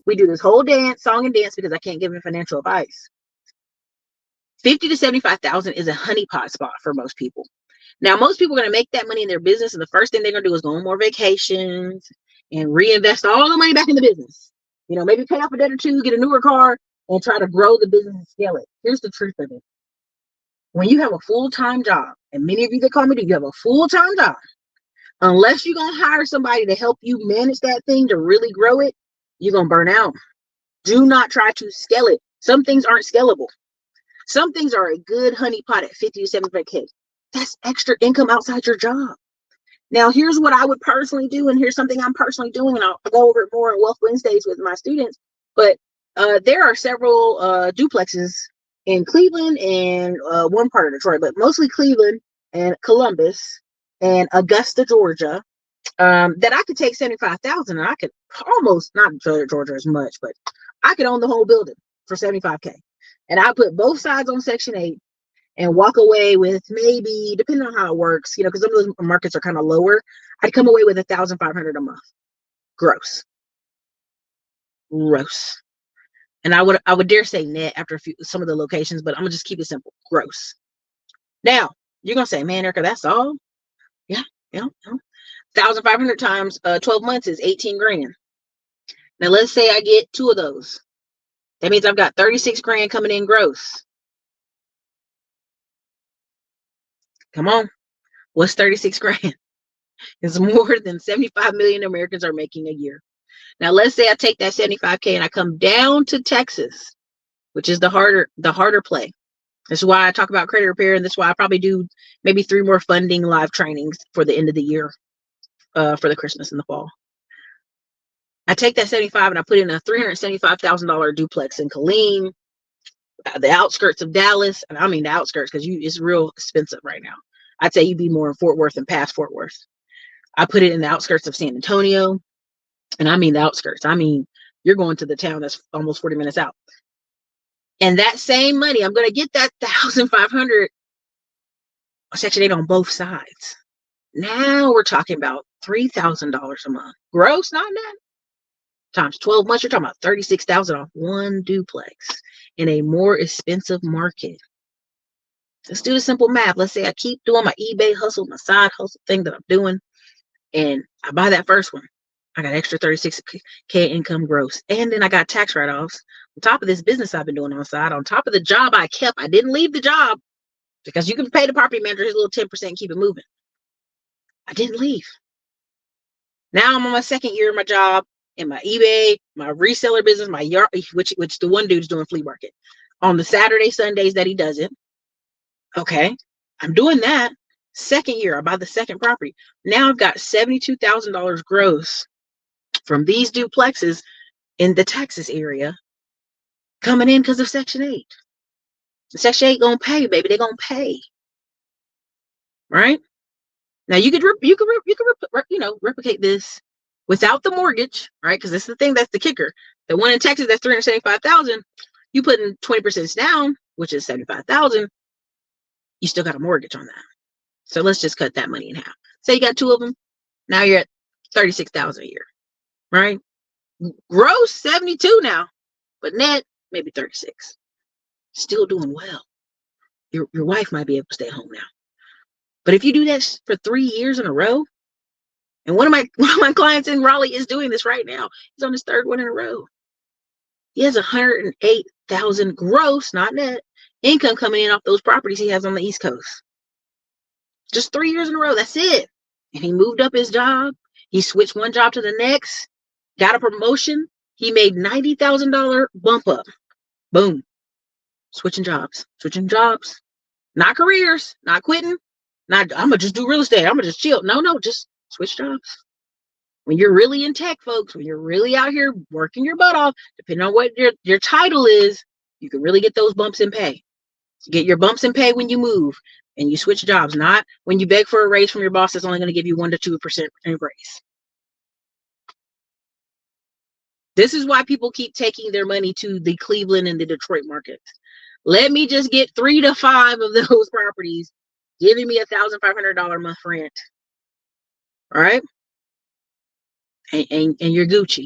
We do this whole song and dance because I can't give him financial advice. 50 to 75,000 is a honeypot spot for most people. Now, most people are going to make that money in their business, and the first thing they're going to do is go on more vacations and reinvest all the money back in the business. You know, maybe pay off a debt or two, get a newer car, and try to grow the business and scale it. Here's the truth of it. When you have a full-time job, and many of you that call me do, you have a full-time job, unless you're going to hire somebody to help you manage that thing to really grow it, you're going to burn out. Do not try to scale it. Some things aren't scalable. Some things are a good honeypot at 50 to 75K. That's extra income outside your job. Now, here's what I would personally do, and here's something I'm personally doing, and I'll go over it more on Wealth Wednesdays with my students. But there are several duplexes in Cleveland and one part of Detroit, but mostly Cleveland and Columbus and Augusta, Georgia, that I could take 75,000 and I could almost, not Georgia as much, but I could own the whole building for 75K. And I put both sides on Section 8 and walk away with maybe, depending on how it works, you know, because some of those markets are kind of lower, I'd come away with $1,500 a month, gross. And I would dare say net after some of the locations, but I'm gonna just keep it simple, gross. Now you're gonna say, man, Ericka, that's all? Yeah. 1,500 times 12 months is 18 grand. Now let's say I get 2 of those. That means I've got 36 grand coming in gross. Come on. What's 36 grand? It's more than 75 million Americans are making a year. Now, let's say I take that 75K and I come down to Texas, which is the harder play. This is why I talk about credit repair, and this is why I probably do maybe 3 more funding live trainings for the end of the year, for the Christmas and the fall. I take that 75 and I put in a $375,000 duplex in Killeen, the outskirts of Dallas, and I mean the outskirts because it's real expensive right now. I'd say you'd be more in Fort Worth than past Fort Worth. I put it in the outskirts of San Antonio, and I mean the outskirts. I mean, you're going to the town that's almost 40 minutes out. And that same money, I'm going to get that 1,500 Section 8 on both sides. Now we're talking about $3,000 a month. Gross, not net. Times 12 months, you're talking about 36,000 off one duplex in a more expensive market. Let's do the simple math. Let's say I keep doing my eBay hustle, my side hustle thing that I'm doing, and I buy that first one. I got extra 36K income gross. And then I got tax write-offs on top of this business I've been doing on the side, on top of the job I kept. I didn't leave the job because you can pay the property manager his little 10% and keep it moving. I didn't leave. Now I'm on my second year of my job in my eBay, my reseller business, my yard, which the one dude's doing flea market on the Saturday, Sundays that he does it. Okay, I'm doing that. Second year, I buy the second property. Now I've got $72,000 gross from these duplexes in the Texas area coming in because of Section 8. Section 8 gonna pay, baby. They're gonna pay, right? Now you could replicate this without the mortgage, right? Because this is the thing, that's the kicker. The one in Texas that's 375,000. You put in 20% down, which is 75,000. You still got a mortgage on that. So let's just cut that money in half. Say you got 2 of them. Now you're at 36,000 a year, right? Gross 72 now, but net maybe 36. Still doing well. Your wife might be able to stay home now. But if you do that for 3 years in a row, and one of my clients in Raleigh is doing this right now. He's on his 3rd one in a row. He has 108,000 gross, not net, income coming in off those properties he has on the East Coast. Just 3 years in a row. That's it. And he moved up his job. He switched one job to the next, got a promotion. He made $90,000 bump up. Boom. Switching jobs. Not careers. Not quitting. Not, I'm going to just do real estate. I'm going to just chill. No, just switch jobs. When you're really in tech, folks, when you're really out here working your butt off, depending on what your title is, you can really get those bumps in pay. You get your bumps in pay when you move and you switch jobs, not when you beg for a raise from your boss that's only going to give you 1 to 2% raise. This is why people keep taking their money to the Cleveland and the Detroit markets. Let me just get 3 to 5 of those properties, giving me $1,500 a month rent. All right. And you're Gucci.